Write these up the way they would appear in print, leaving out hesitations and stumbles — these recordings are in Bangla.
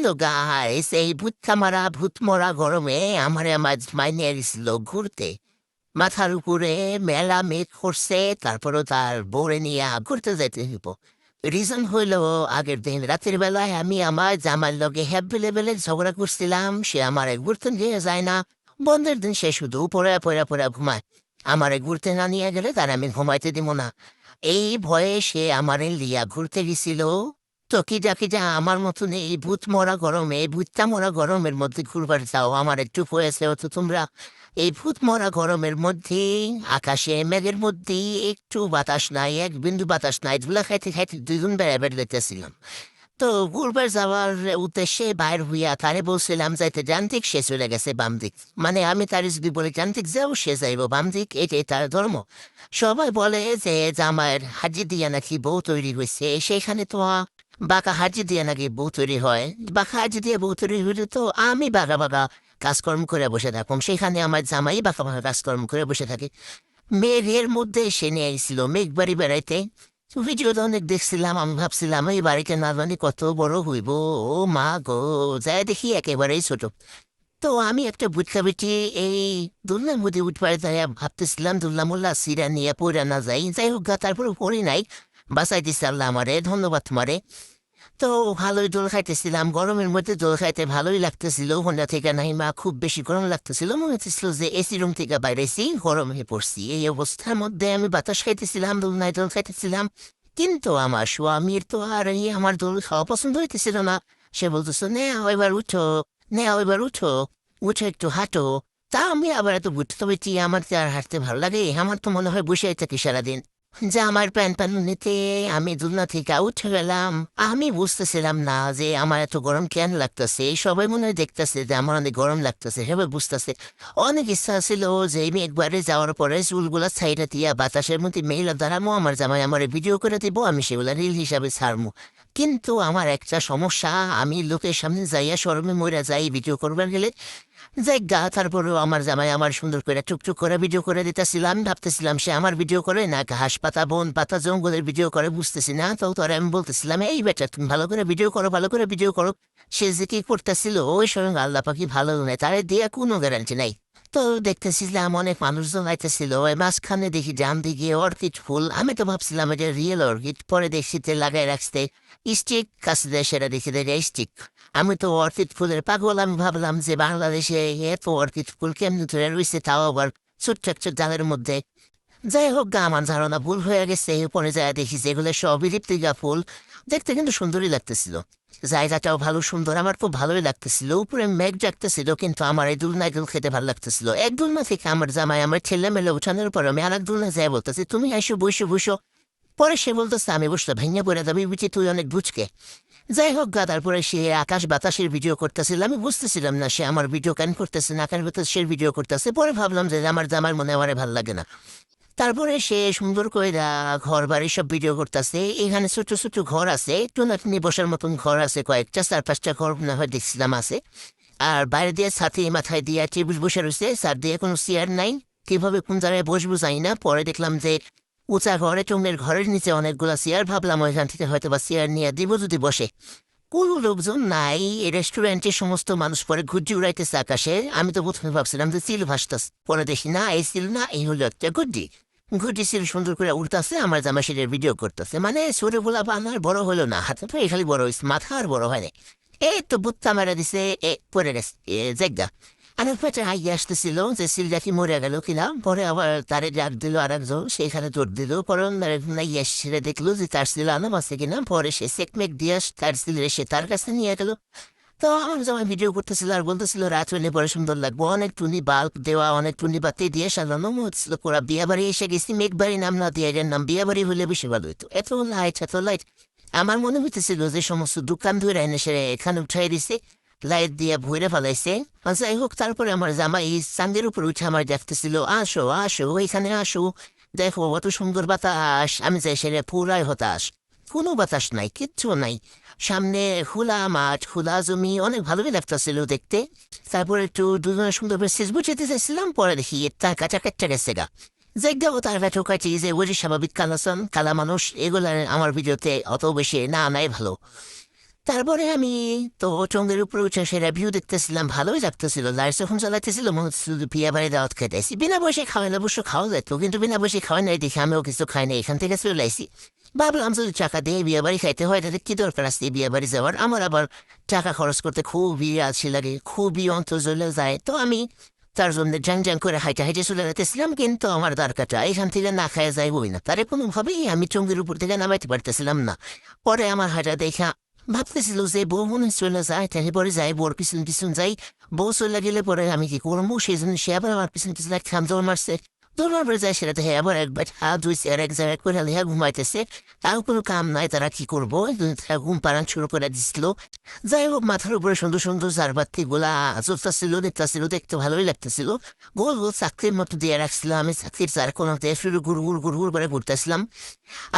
হ্যালো গাইস, এই ভূত মরা গরমে আমার মাইনে এসেছিল ঘুরতে। মাথার উপরে মেলা মেঘ করছে, তারপরও তার বউরে নিয়ে ঘুরতে যেতে হইব। রিজন হইল, আগের দিন রাতের বেলায় আমি আমার জামার লগে হ্যাভেলেবেলে ঝগড়া করছিলাম। সে আমারে ঘুরতে নিয়ে যায় না। বন্ধের দিন সে শুধু পড়া পড়া পড়া ঘুমায়। আমারে ঘুরতে না নিয়ে গেলে তার আমি ঘুমাইতে দিব না। এই ভয়ে সে আমারে লিয়া ঘুরতে গেছিল। তো কি যা আমার মতন এই ভূতটা মরা গরমের মধ্যে ঘুরবার যাও, আমার একটু হয়েছে তো তোমরা। এই ভূত মরা গরমের মধ্যে আকাশে মেঘের মধ্যে একটু বাতাস নাই, এক বিন্দু বাতাস নাই, ধুলা খাইতে খাইতে দুজন বেড়াবেড় দেখতেছিলাম। তো ঘুরবার যাওয়ার উদ্দেশ্যে বাইর হইয়া তারে বলছিলাম যাইতে যান্ত্রিক, সে চলে গেছে বাম দিক। মানে আমি তারে যদি বলি যান্ত্রিক যাও, সে যাইব বাম দিক, এটাই তার ধর্ম। সবাই বলে যে জামাইয়ের হাজি দিয়া নাকি বউ তৈরি হয়েছে, সেখানে তো বাঁকা হাজি দিয়ে নাকি বউ তৈরি হয়। বাঁকা হাজি দিয়ে বউ তৈরি হইলে তো আমি বাঁকা বাঁকা কাজকর্ম করে বসে থাকুম, সেখানে আমার জামাই বাঁকা বাঁকা কাজকর্ম করে বসে থাকে। মেঘের মধ্যে সে নিয়ে আইছিল মেঘ বাড়ি বেড়াইতে। ভিডিওটা অনেক দেখছিলাম, আমি ভাবছিলাম এই বাড়িতে না জানি কত বড় হইব। ও মা গো, যাই দেখি একেবারেই ছোট। তো আমি একটা বুটকা বেটি এই দুলনার মধ্যে উঠবার যাই ভাবতেছিলাম দুল্লা মোল্লা সিরা নিয়ে পড়ে না যাই, যাই হোক গা, তারপরে পড়ি নাই। বাঁচাই দিচ্ছে আল্লাহ আমারে, ধন্যবাদ তোমারে। তো ভালোই দোল খাইতেছিলাম, গরমের মধ্যে দোল খাইতে ভালোই লাগতেছিল। হোন্ডা থেকে নাইমা খুব বেশি গরম লাগতেছিল, মনে হচ্ছিল যে এসি রুম থেকে বাইরেছি, গরম হয়ে পড়ছি। এই অবস্থার মধ্যে আমি বাতাস খাইতেছিলাম, দোলনায় দোল খাইতেছিলাম। কিন্তু আমার স্বামীর তো আর এই আমার দোল খাওয়া পছন্দ হইতেছিল না। সে বলতেছে নে এবার উঠো, উঠে একটু হাঁটো। তা আমি আবার এত বুঝতে পেরেছি, আমার তো আর হাঁটতে ভালো লাগে, আমার তো মনে হয় বসে থাকি সারাদিন। যে আমার প্যান্টালুনিতে আমি দুলনা থেকে উঠে গেলাম। আমি বুঝতেছিলাম না যে আমার এত গরম কেন লাগতেছে। সবাই মনে হয় দেখতেছে যে আমার অনেক গরম লাগতেছে, সবাই বুঝতেছে। অনেক ইচ্ছা ছিল যে আমি একবারে যাওয়ার পরে চুলগুলা সাইডে দিয়া বাতাসের মধ্যে মেইলা দাঁড়ামো, আমার জামাই আমার ভিডিও করে দিব, আমি সেগুলা রিল হিসাবে ছাড়মু। কিন্তু আমার একটা সমস্যা, আমি লোকের সামনে যাইয়া শরমে মরে যাই ভিডিও করবার গেলে। যাই গা, তারপরেও আমার জামাই আমার সুন্দর করে টুকটুক করে ভিডিও করে দিতেছিল। আমি ভাবতেছিলাম সে আমার ভিডিও করে না ঘাস পাতা বন পাতা জঙ্গলের ভিডিও করে, বুঝতেছি না। তো তোরা আমি বলতেছিলাম এই বেটা তুমি ভালো করে ভিডিও করো, ভালো করে ভিডিও করো। সে যে কি করতেছিল, ওই সঙ্গে আল্লাহ পাখি ভালো নেই, তারে দিয়ে কোনো গ্যারান্টি নাই। তো দেখতেছিলাম অনেক মানুষজন আইতেছিল, ওই মাঝখানে দেখি জাম দিকে অর্কিড ফুল। আমি তো ভাবছিলাম এটা রিয়েল অর্কিড, পরে দেখছি লাগাই রাখতে স্টিক, কাছে দেয় সেটা দেখি স্টিক। আমি তো অর্কিড ফুলের পাগল, আমি ভাবলাম যে বাংলাদেশে এত অর্কিড ফুল কেমনি ধরে রয়েছে, তাও আবার ছোট্ট একটা ডালের মধ্যে। যাই হোক গা, আমার ধারণা ভুল হয়ে গেছে। পরে যায় দেখি যেগুলো সবই রিপ্লিকা ফুল। দেখতে কিন্তু সুন্দরই লাগতেছিল, জায়গাটাও ভালো সুন্দর, আমার খুব ভালোই লাগতেছিল। উপরে মেঘ ডাকতেছিল, কিন্তু আমার এই দুলনায় দুল খেতে ভালো লাগতেছিল। এক দুলনা থেকে আমার জামাই আমার ছেলে মেলে উঠানোর পর আমি আর এক দুলনা যাই বলতেছি তুমি আইসো বসো বসো। পরে সে বলতেছে আমি বসতে ভেঙে পড়ে যাবি, বুঝি তুই অনেক বুঝকে। যাই হোক গা, তারপরে সে আকাশ বাতাসের ভিডিও করতেছিল। আমি বুঝতেছিলাম না সে আমার ভিডিও কেন করতেছে না, কেন সে ভিডিও করতেছে। পরে ভাবলাম যে আমার জামার মনে আমার ভালো লাগে না। তারপরে সে সুন্দর করে ঘর বাড়ি সব ভিডিও করতেছে। এখানে ছোট ছোট ঘর আছে, একটু নাতনি বসার মতন ঘর আছে, কয়েকটা 4-5টা ঘর না হয় দেখছিলাম আছে। আর বাইরে দিয়ে ছাতি মাথায় দিয়ে টেবিল বসে রয়েছে, সার দিয়ে কোনো চেয়ার নাই। কিভাবে কোন জায়গায় বসবো যাই না। পরে দেখলাম যে উঁচা ঘরে টুমের ঘরের নিচে অনেকগুলো চেয়ার, ভাবলাম ওইখান থেকে হয়তো বা চেয়ার নিয়ে দিব যদি বসে। কোনো লোকজন নাই, এই রেস্টুরেন্টে সমস্ত মানুষ পরে ঘুরটি উড়াইতেছে আকাশে। আমি তো প্রথমে ভাবছিলাম যে চিল ভাসতাস, পরে দেখি না এই চিল না, এই হলো একটা গুড্ডি। ঘুরটি চিল সুন্দর করে উঠতেছে, আমার জামা সেটার ভিডিও করতেছে। মানে ছোট বলা বানার বড় হলো না, হাতে পায়ে খালি বড় হয়েছে, মাথা আর বড় হয়নি। এই তো বুত্তা মারা দিছে, পরে গেছে জায়গা। আমার পেটে হাইয়ে আসতেছিল যে সিলটা কি মরে গেল কিনা। পরে আবার তারে ডাক দিল আর একজন, সেখানে দৌড় দিল। পরে ইয়ে সেরে দেখলো যে তার সিল আনাম আছে কিনা। পরে সে চেকমেক দিয়ে তার সিল এসে তার কাছে নিয়ে গেল। তো আমার জামাই ভিডিও করতেছিল আর বলতেছিল রাত হইলে পরে সুন্দর লাগবো, অনেক টুনি বাল্ব দেওয়া, অনেক টুনি বাতি দিয়ে সাজানো। মনে হচ্ছিল পুরা বিয়ে বাড়ি এসে গেছি। মেঘ বাড়ি নাম না দিয়ে এর নাম বিয়ে বাড়ি হলে বেশি ভালো হইতো, এত লাইট। আমার মনে হইতেছিল যে সমস্ত দোকান ধরে এনে সে এখানে উঠাই দিছে, লাইট দিয়ে ভরে ফেলাইছে। যাই হোক, তারপরে আমার জামাই চান্দের উপর উঠে আমার দেখতেছিল আসো আসো এখানে আসো, দেখো অত সুন্দর বাতাস। আমি যাই সেরে পুরাই হতাশ, কোনো বাতাস নাই, কিচ্ছু নাই। সামনে খোলা মাঠ, খোলা জমি, অনেক ভালোই লাগতেছিল দেখতে। তারপরে একটু দুজনের সুন্দর করে শেষ বুঝতে চাইছিলাম, পরে দেখি তার কাটা কেটে গেছে গা। জায়গাও তার ভেটো কাটি যে ওই যে স্বাভাবিক কালাসন কালা মানুষ, এগুলো আমার ভিডিওতে অত বেশি না নাই ভালো। তারপরে আমি তো চঙ্গের উপরে উঠে সেরা ভিউ দেখতেছিলাম, ভালোই লাগতেছিল। লাইট যখন জ্বালাইতেছিল মনে হচ্ছিল বিয়ে বাড়ি দাওয়াত খাইতেছি। বিনা পয়সায় খাওয়াইলে অবশ্য খাওয়া যেত, কিন্তু বিনা পয়সায় খাওয়াই নাই দেখে আমিও কিছু খাই নাই, এখান থেকে চলে আইসি। ভাবলাম যদি টাকা দিয়ে বিয়ে বাড়ি খাইতে হয় তাহলে কি দরকার আছে বিয়ে বাড়ি যাওয়ার। আমার আবার টাকা খরচ করতে খুবই আলসি লাগে, খুবই অন্তর জ্বলে যায়। তো আমি তার জন্য জ্যাং জ্যাং করে হাইটে হাইটে চলে যেতেছিলাম, কিন্তু আমার দরকারটা এখান থেকে না খাওয়া যাইবই না। তারে কোনোভাবেই আমি চঙ্গের উপর থেকে নামাইতে পারতেছিলাম না। পরে আমার হাঁটা দেখা ভাবতেছিল যে বউ মনে চলে যায়, তাহলে পরে যাই বউর পিছন পিছন যাই। বউ চলে গেলে পরে আমি কি করবো, সেই জন্য সে আবার আমার পিছন পিছন এক খাম দৌড় মারছে। দৌড় মারবার যায় সেটা দেখে আবার একবার হাত ধুইছে আর এক জায়গায় করে লেহা ঘুমাইতেছে। তাও কোনো কাম নাই, তারা কি করবো, ঘুম পাড়ান শুরু করে দিছিল। যাই হোক, মাথার উপরে সুন্দর সুন্দর ঝাড়বাতি গোলা চলতেছিল, দেখতেছিল, দেখতে ভালোই লাগতেছিল। গোল গোল চাকরির মতো দিয়ে রাখছিল। আমি চাকরির চার কোনাতে শুরু গুড় গুড় করে ঘুরতেছিলাম।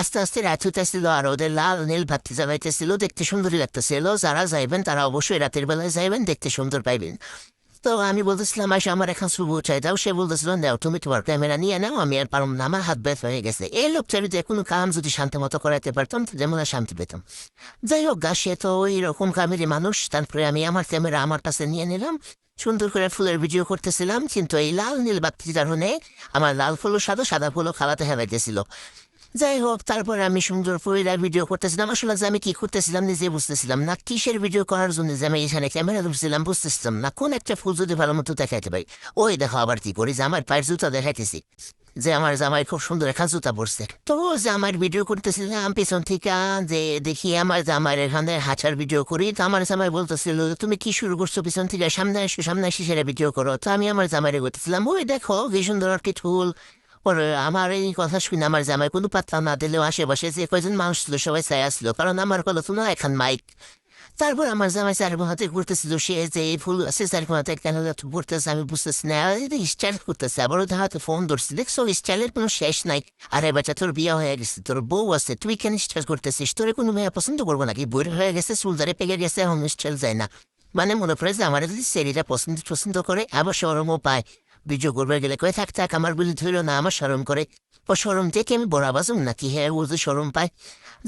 আস্তে আস্তে রাত হইতেছিল আর ওদের লাল নীল বাতি জ্বালাইতেছিল, দেখতে সুন্দরই লাগতেছিল। যারা যাইবেন তারা অবশ্যই রাতের বেলায় যাইবেন, দেখতে সুন্দর পাইবেন। তো আমি বলতেছিলাম আসে আমার এখন শুভ চাই দাও। সে বলতেছিল নাও তুমি তোমার ক্যামেরা নিয়ে নাও, আমি আর পারম না, আমার হাত ব্যথ হয়ে গেছে। এই লোকটা যদি কোনো কাম যদি শান্তি মতো করাইতে পারতাম যেমন শান্তি পেতাম। যাই হোক গা, সে তো ওই রকম কামেরই মানুষ। তারপরে আমি আমার ক্যামেরা আমার কাছে নিয়ে নিলাম, সুন্দর করে ফুলের ভিডিও করতেছিলাম। কিন্তু এই লাল নীল বাতির কারণে আমার লাল ফুলও সাদা, সাদা ফুলও খালাতে হেলাইতেছিল। যাই হোক, তারপরে আমি সুন্দর পরিবার ভিডিও করতেছিলাম। আসলে যে আমি কি করতেছিলাম নিজে বুঝতেছিলাম না, কিসের ভিডিও করার জন্য যে আমি এখানে ক্যামেরা ধরছিলাম বুঝতেছিলাম না। কোন একটা ফুল যদি ভালো মতো দেখাইতে পারি, ওই দেখো আবার কি করি যে আমার পায়ের জুতা দেখাইতেছি, যে আমার জামাই খুব সুন্দর একটা জুতা পরছে। তো জামার ভিডিও করতেছিলাম পিছন থেকে, যে দেখি আমার জামার এখানে হাঁটার ভিডিও করি। তো আমার জামাই বলতেছিল তুমি কি শুরু করছো পিছন থেকে, সামনে আসো সামনে আসি সেটা ভিডিও করো। তো আমি আমার জামাইরে বলতেছিলাম ওই দেখো কি সুন্দর একটি ফুল। পরে আমার এই কথা শুনে আমার জামাই কোনো পাত্তা না দিলেও আশেপাশে যে কয়জন মানুষ ছিল সবাই চাই আসলো, কারণ আমার কল তো না এখন মাইক। তারপর আমার জামাই চার হাতে ঘুরতেছিল, সে যে এই ফুল আছে চার হাতে কেন ঘুরতেছে আমি বুঝতেছি না, স্টাইল করতেছে। আবার ওদের হাতে ফোন ধরছি, দেখছো স্টাইলের কোনো শেষ নাই। আরে বাচ্চা তোর বিয়ে হয়ে গেছে, তোর বউ আছে, তুই কেন স্টাইল করতেছিস? তোর কোনো মেয়ে পছন্দ করবো নাকি? বই হয়ে গেছে, চুলদারে পেকে গেছে, এখন স্টাইল যায় না। মানে মনে পড়ে যে আমার যদি সেরিটা পছন্দ পছন্দ করে, আবার সরমও পায়। ভিডিও করবে গেলে কয়ে থাক থাক আমার বুঝি ধরিল না, আমার সরম করে। ও সরম দেখে আমি বড় বাজুম নাকি? হ্যাঁ ও যে সরম পায়।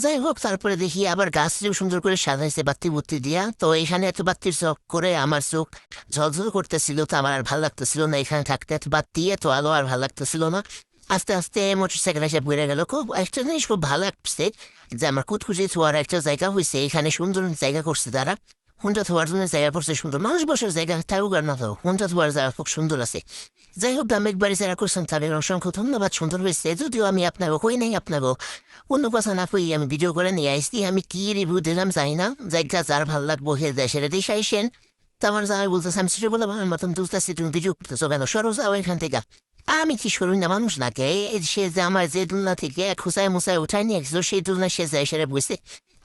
যাই হোক, তারপরে দেখি আবার গাছটিও সুন্দর করে সাজাইছে বাতি বুত্তি দিয়া। তো এখানে এত বাতির চোখ করে আমার চোখ ঝলঝল করতেছিল, তো আমার আর ভালো লাগতেছিল না এখানে থাকতে। এত বাতি এত আলো আর ভালো লাগতেছিল না। আস্তে আস্তে মোটর সাইকেল এসে বেড়ে গেল। খুব একটা জিনিস খুব ভালো লাগছে যে আমার কুতকুচি ছোঁয়ার একটা জায়গা হয়েছে, এখানে সুন্দর জায়গা করছে তারা। হুন্ডা থোয়ার জন্য জায়গা করছে সুন্দর, মানুষ বসার জায়গা থাকুক আর না থাকুক, হুন্ডা থোয়ার জায়গা খুব সুন্দর আছে। যাই হোক, আমি একবারই যারা করছেন তাদের অসংখ্য ধন্যবাদ, সুন্দর হয়েছে। যদিও আমি আপনাকে কই নাই, আপনাকে অন্য কথা না কই আমি ভিডিও করে নিয়ে আসছি। আমি কি রিভিউ দিলাম জানি না, জায়গা যার ভালো লাগবো হে দেয় সেটা দিয়ে আইসেন। তো আমার যাই বলতেছে আমি সেটা বললাম আমার মতন দুলতেছি, তুমি ভিডিও করতেছো কেন, সরো যাও এখান থেকে। আমি কি সরুন না মানুষ নাকি? সে যে আমার যে দুলনা থেকে খুসায় মুসায় উঠাই নিয়ে গেছিল, সেই দুলনা সে যায় সেটা বুঝছে।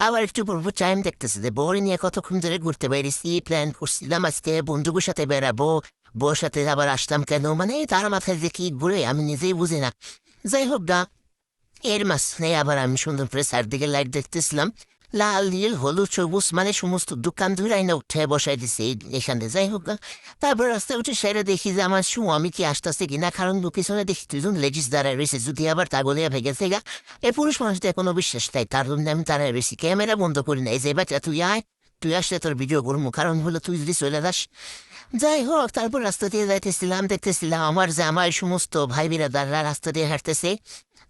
আবার একটু পর টাইম দেখতেছে যে বউরে নিয়ে কতক্ষণ ধরে ঘুরতে বেরিয়েছি, প্ল্যান করছিলাম আজকে বন্ধুদের সাথে বেড়াবো, বউর সাথে আবার আসলাম কেন, মানে তার মাথায় যে কি ঘুরে আমি নিজেই বুঝি না। যাই হোক না, এর মাঝখানে আবার আমি সুন্দর করে চারদিকে লাইট দেখতেছিলাম, লাল নীল হলুদ সবুজ, মানে সমস্ত দোকান ধরে আইনা উঠে বসাই দিছে এখানে। যাই হোক না, তারপর রাস্তায় উঠে সেরে দেখি যে আমার আমি কি আসতেছে কিনা, কারণ পিছনে দেখি দুজন লেডিস দাঁড়ায় রয়েছে, যদি আবার তাগলিয়া ভেগেছে গা। এই পুরুষ মানুষদের কোনো বিশ্বাস তাই, তার জন্য আমি দাঁড়ায় রয়েছি, ক্যামেরা বন্ধ করি না। এই যে বাচ্চা তুই আয়, তুই আসলে তোর ভিডিও করবো, কারণ হলো তুই যদি চলে যাস। যাই হোক, তারপর রাস্তা দিয়ে যাইতেছিলাম, দেখতেছিলাম আমার জামাই সমস্ত ভাই বিরাদাররা রাস্তা দিয়ে হাঁটতেছে।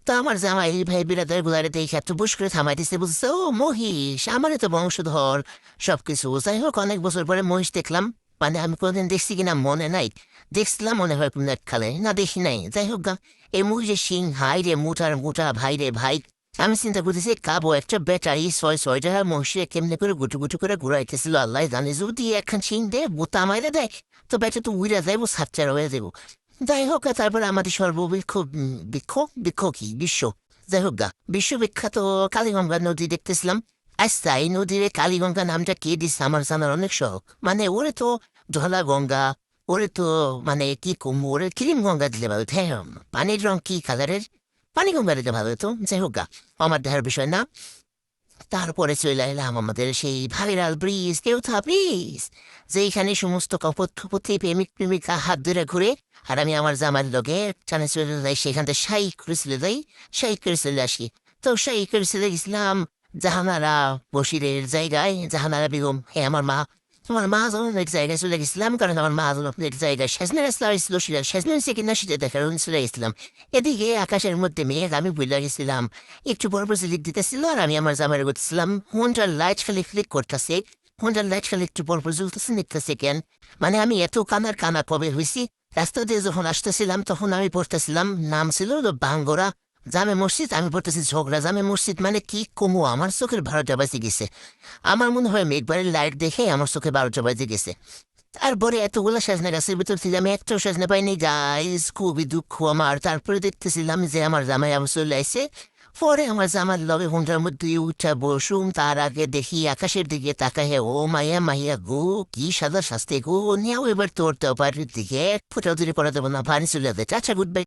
তো আমার জামাই ভাই বিরাদার গুলারে দেখে একটু বুস করে থামাই দিছে, বুঝছে ও মহিষ, আমারই তো বংশধর সবকিছু। যাই হোক, অনেক বছর পরে মহিষ দেখলাম, মানে আমি কোনোদিন দেখছি কিনা মনে নাই, দেখছিলাম মনে হয় কোনো এক খালে, না দেখি নাই। যাই হোক গা, এই মহিষের সিং হাই রে মোটার মোটা, ভাই রে ভাই। আমি চিন্তা করতেছি কাবো একটা ব্যাটারি ছয়টা মহিষে কেমনে করে গুটু গুটু করে ঘুরাইতেছিল, আল্লাহ জানে। যদি একখান সিং দে বোতা মাইরে দেয় তো ব্যাটা তো উইরা যাইবো, সাচ্চার হয়ে যাবো। যাই হোক, তারপরে আমাদের সর্ববৃক্ষ বৃক্ষ বৃক্ষ কি বিশ্ব, যাই হোক গা, বিশ্ববিখ্যাত কালীগঙ্গা নদী দেখতেছিলাম। আচ্ছা, এই নদীর কালীগঙ্গা নামটা কে দিচ্ছে আমার জানার অনেক শখ। মানে ওরে তো ধলা গঙ্গা, ওরে তো মানে কি কম, ওরে ক্রিম গঙ্গা দিলে ভালো। হ্যাঁ, পানির রং কি কালারের, পানি গঙ্গা দিলে ভালো হতো। যাই হোক গা, আমার দেখার বিষয় না। তারপরে চলে এলাম আমাদের সেই ভাইরাল ব্রিজ, কেউথা ব্রিজ, যেখানে সমস্ত কপথপতি প্রেমিক প্রেমিকা হাত ধরে ঘুরে। আর আমি আমার জামার লগে টানে চলে যাই, সেখান থেকে শাই করে চলে যাই, শাই করে চলে আসি। তো শাই করে চলে গেছিলাম জাহানারা বশিরের জায়গায় জাহানারা বেগম আমার মা তোমার মা যখন এক জায়গায় চলে গেছিলাম কারণ আমার মা যখন এক জায়গায় সেজনের রাস্তা হয়েছিল সেজনের হচ্ছে কিনা সেটা দেখার জন্য চলে গেছিলাম এদিকে আকাশের মধ্যে মেঘ আমি ভুলে গেছিলাম একটু পর পর লিখ দিতেছিল আর আমি আমার জামাই করতেছিলাম ফোনটার লাইট খালি ফ্লিক করতেছে ফোনটার লাইট খালি একটু পর পর জ্বলতেছে নিতেছে কেন মানে আমি এত কানা কবে হয়েছি রাস্তা দিয়ে যখন আসতেছিলাম তখন আমি পড়তেছিলাম নাম ছিল বাঙ্গরা জামে মসজিদ আমি পড়তেছি ঝগড়া জামে মসজিদ মানে কি কমু আমার চোখের 12টা বাজে গেছে আমার মনে হয় মেঘবাড়ির লাইট দেখে আমার চোখে 12টা বাজে গেছে তারপরে এতগুলো সাজনা গাছের ভিতর থেকে আমি একটাও সাজনা পাইনি গাইজ খুবই দুঃখ আমার তারপরে দেখতেছিলাম যে আমার জামাই আবার চলে আসে পরে আমার জামার লগে ঘন্টার মধ্যে উঠা বসুম তার আগে দেখি আকাশের দিকে তাকাহে ও মাইয়া মাইয়া গো কি সাদা শাস্তি গো নিয়েও এবার তোর তো বাড়ির দিকে ফুটাও দূরে পড়া দেবো না পানি চলে যাবে চাচা গুড বাই